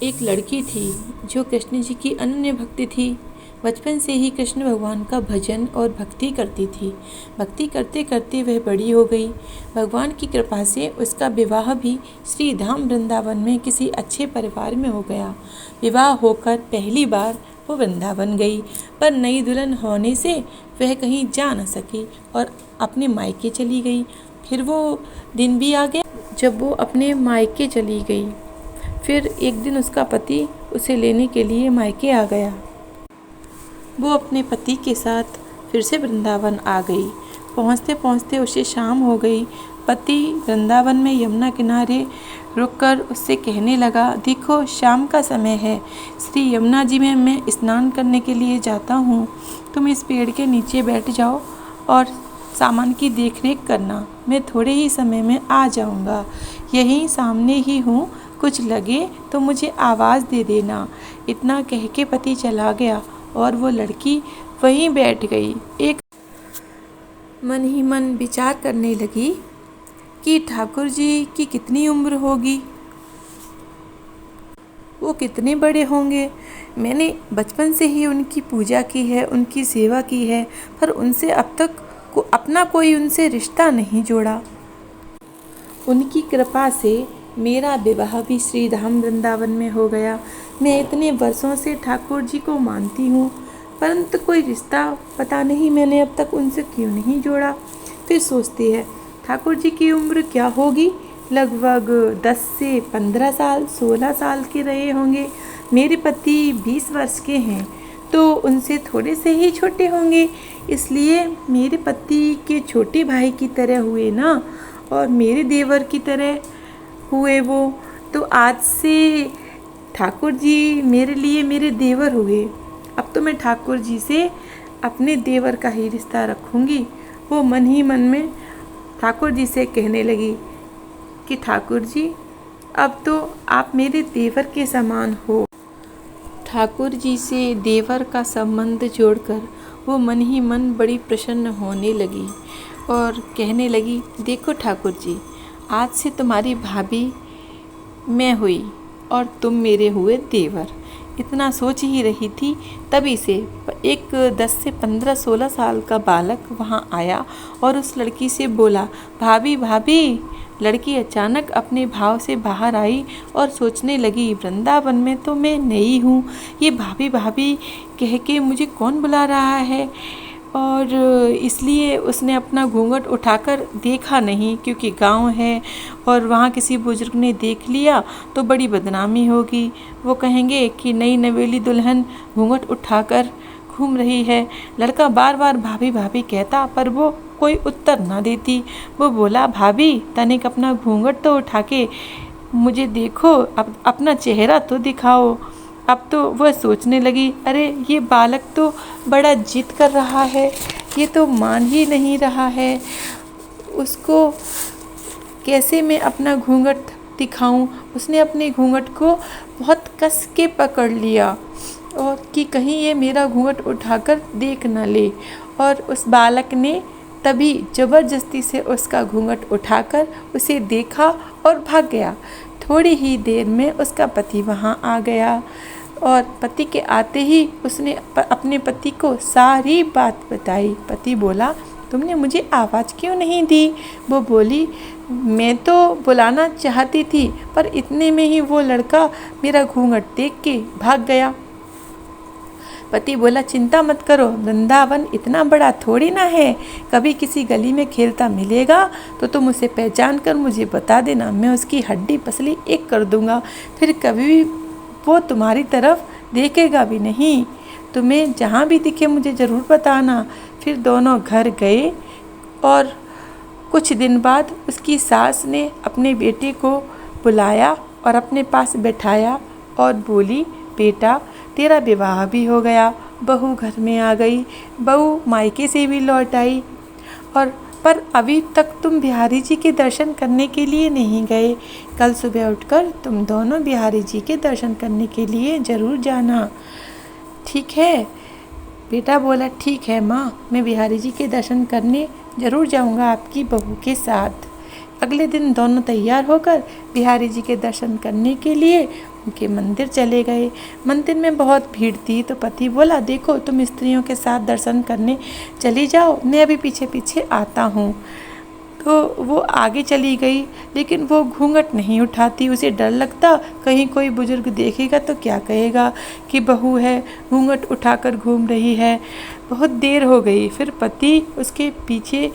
एक लड़की थी जो कृष्ण जी की अनन्य भक्ति थी। बचपन से ही कृष्ण भगवान का भजन और भक्ति करती थी। भक्ति करते करते वह बड़ी हो गई। भगवान की कृपा से उसका विवाह भी श्री धाम वृंदावन में किसी अच्छे परिवार में हो गया। विवाह होकर पहली बार वो वृंदावन गई, पर नई दुल्हन होने से वह कहीं जा न सकी और अपने मायके चली गई। फिर वो दिन भी आ गया जब वो अपने मायके चली गई। फिर एक दिन उसका पति उसे लेने के लिए मायके आ गया। वो अपने पति के साथ फिर से वृंदावन आ गई। पहुँचते पहुँचते उसे शाम हो गई। पति वृंदावन में यमुना किनारे रुककर उससे कहने लगा, देखो शाम का समय है, श्री यमुना जी में मैं स्नान करने के लिए जाता हूँ। तुम इस पेड़ के नीचे बैठ जाओ और सामान की देखरेख करना। मैं थोड़े ही समय में आ जाऊँगा। यहीं सामने ही हूँ, कुछ लगे तो मुझे आवाज़ दे देना। इतना कह के पति चला गया और वो लड़की वहीं बैठ गई। एक मन ही मन विचार करने लगी कि ठाकुर जी की कितनी उम्र होगी, वो कितने बड़े होंगे। मैंने बचपन से ही उनकी पूजा की है, उनकी सेवा की है, पर उनसे अब तक अपना कोई उनसे रिश्ता नहीं जोड़ा। उनकी कृपा से मेरा विवाह भी श्री धाम वृंदावन में हो गया। मैं इतने वर्षों से ठाकुर जी को मानती हूँ, परंतु कोई रिश्ता पता नहीं मैंने अब तक उनसे क्यों नहीं जोड़ा। फिर सोचती है, ठाकुर जी की उम्र क्या होगी, लगभग 10 से 15 साल 16 साल के रहे होंगे। मेरे पति 20 वर्ष के हैं, तो उनसे थोड़े से ही छोटे होंगे, इसलिए मेरे पति के छोटे भाई की तरह हुए ना, और मेरे देवर की तरह हुए वो। तो आज से ठाकुर जी मेरे लिए मेरे देवर हुए। अब तो मैं ठाकुर जी से अपने देवर का ही रिश्ता रखूँगी। वो मन ही मन में ठाकुर जी से कहने लगी कि ठाकुर जी, अब तो आप मेरे देवर के समान हो। ठाकुर जी से देवर का संबंध जोड़कर वो मन ही मन बड़ी प्रसन्न होने लगी और कहने लगी, देखो ठाकुर जी, आज से तुम्हारी भाभी मैं हुई और तुम मेरे हुए देवर। इतना सोच ही रही थी, तभी से एक 10 से 15 16 साल का बालक वहाँ आया और उस लड़की से बोला, भाभी भाभी। लड़की अचानक अपने भाव से बाहर आई और सोचने लगी, वृंदावन में तो मैं नई हूँ, ये भाभी भाभी कह के मुझे कौन बुला रहा है। और इसलिए उसने अपना घूंघट उठाकर देखा नहीं, क्योंकि गांव है और वहाँ किसी बुजुर्ग ने देख लिया तो बड़ी बदनामी होगी। वो कहेंगे कि नई नवेली दुल्हन घूंघट उठाकर घूम रही है। लड़का बार बार भाभी भाभी कहता, पर वो कोई उत्तर ना देती। वो बोला, भाभी तनिक अपना घूंघट तो उठा के मुझे देखो, अपना चेहरा तो दिखाओ। अब तो वह सोचने लगी, अरे ये बालक तो बड़ा जिद कर रहा है, ये तो मान ही नहीं रहा है। उसको कैसे मैं अपना घूंघट दिखाऊं। उसने अपने घूंघट को बहुत कस के पकड़ लिया और कि कहीं ये मेरा घूंघट उठाकर देख न ले। और उस बालक ने तभी ज़बरदस्ती से उसका घूंघट उठाकर उसे देखा और भाग गया। थोड़ी ही देर में उसका पति वहाँ आ गया और पति के आते ही उसने अपने पति को सारी बात बताई। पति बोला, तुमने मुझे आवाज़ क्यों नहीं दी। वो बोली, मैं तो बुलाना चाहती थी, पर इतने में ही वो लड़का मेरा घूंघट देख के भाग गया। पति बोला, चिंता मत करो, वृंदावन इतना बड़ा थोड़ी ना है, कभी किसी गली में खेलता मिलेगा तो तुम उसे पहचान कर मुझे बता देना, मैं उसकी हड्डी पसली एक कर दूंगा। फिर कभी भी वो तुम्हारी तरफ देखेगा भी नहीं। तुम्हें जहाँ भी दिखे मुझे ज़रूर बताना। फिर दोनों घर गए और कुछ दिन बाद उसकी सास ने अपने बेटे को बुलाया और अपने पास बैठाया और बोली, बेटा तेरा विवाह भी हो गया, बहू घर में आ गई, बहू मायके से भी लौट आई, और पर अभी तक तुम बिहारी जी के दर्शन करने के लिए नहीं गए। कल सुबह उठकर तुम दोनों बिहारी जी के दर्शन करने के लिए ज़रूर जाना, ठीक है। बेटा बोला, ठीक है माँ, मैं बिहारी जी के दर्शन करने ज़रूर जाऊँगा आपकी बहू के साथ। अगले दिन दोनों तैयार होकर बिहारी जी के दर्शन करने के लिए उनके मंदिर चले गए। मंदिर में बहुत भीड़ थी तो पति बोला, देखो तुम स्त्रियों के साथ दर्शन करने चली जाओ, मैं अभी पीछे पीछे आता हूँ। तो वो आगे चली गई, लेकिन वो घूंघट नहीं उठाती। उसे डर लगता कहीं कोई बुजुर्ग देखेगा तो क्या कहेगा कि बहू है घूंघट उठाकर घूम रही है। बहुत देर हो गई, फिर पति उसके पीछे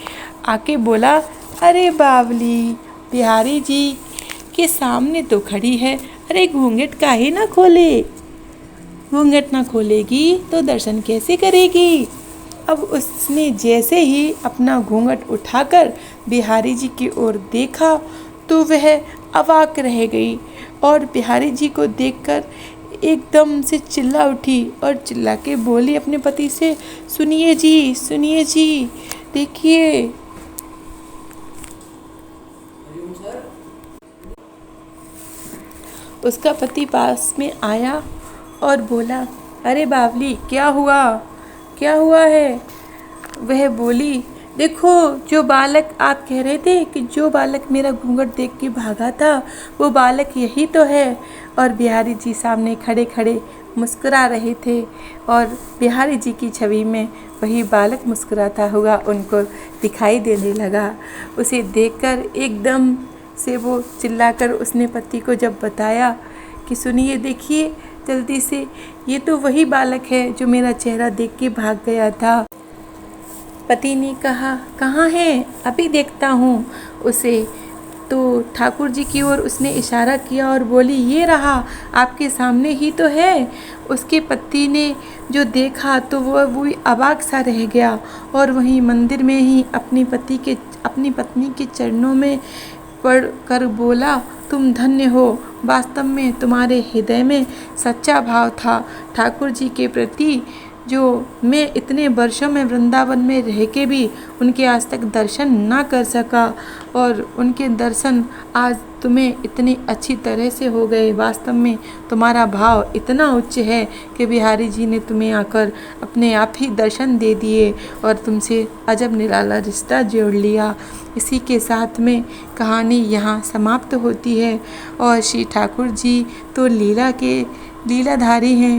आके बोला, अरे बावली, बिहारी जी के सामने तो खड़ी है, अरे घूंघट काहे ना खोले, घूंघट ना खोलेगी तो दर्शन कैसे करेगी। अब उसने जैसे ही अपना घूंघट उठाकर बिहारी जी की ओर देखा तो वह अवाक रह गई और बिहारी जी को देखकर एकदम से चिल्ला उठी और चिल्ला के बोली अपने पति से, सुनिए जी, देखिए। उसका पति पास में आया और बोला, अरे बावली, क्या हुआ है। वह बोली, देखो, जो बालक आप कह रहे थे कि जो बालक मेरा घूंघट देख के भागा था वो बालक यही तो है। और बिहारी जी सामने खड़े खड़े मुस्कुरा रहे थे और बिहारी जी की छवि में वही बालक मुस्कुराता हुआ उनको दिखाई देने लगा। उसे देखकर एकदम से वो चिल्लाकर उसने पति को जब बताया कि सुनिए, देखिए जल्दी से, ये तो वही बालक है जो मेरा चेहरा देख के भाग गया था। पति ने कहा, कहाँ है, अभी देखता हूँ उसे। तो ठाकुर जी की ओर उसने इशारा किया और बोली, ये रहा, आपके सामने ही तो है। उसके पति ने जो देखा तो वो अवाक सा रह गया और वहीं मंदिर में ही अपनी पत्नी के चरणों में पढ़ कर बोला, तुम धन्य हो, वास्तव में तुम्हारे हृदय में सच्चा भाव था ठाकुर जी के प्रति, जो मैं इतने वर्षों में वृंदावन में रह के भी उनके आज तक दर्शन ना कर सका, और उनके दर्शन आज तुम्हें इतनी अच्छी तरह से हो गए। वास्तव में तुम्हारा भाव इतना उच्च है कि बिहारी जी ने तुम्हें आकर अपने आप ही दर्शन दे दिए और तुमसे अजब निराला रिश्ता जोड़ लिया। इसी के साथ में कहानी यहाँ समाप्त होती है। और श्री ठाकुर जी तो लीलाधारी हैं,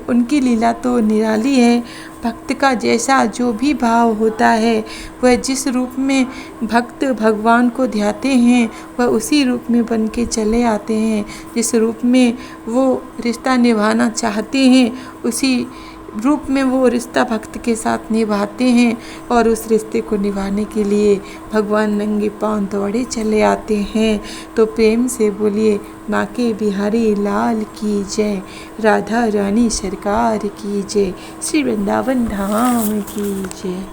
उनकी लीला तो निराली है। भक्त का जैसा जो भी भाव होता है, वह जिस रूप में भक्त भगवान को ध्याते हैं वह उसी रूप में बन के चले आते हैं। जिस रूप में वो रिश्ता निभाना चाहते हैं उसी रूप में वो रिश्ता भक्त के साथ निभाते हैं, और उस रिश्ते को निभाने के लिए भगवान नंगे पांव दौड़े चले आते हैं। तो प्रेम से बोलिए, बांके बिहारी लाल की जय, राधा रानी सरकार की जय, श्री वृंदावन धाम की जय।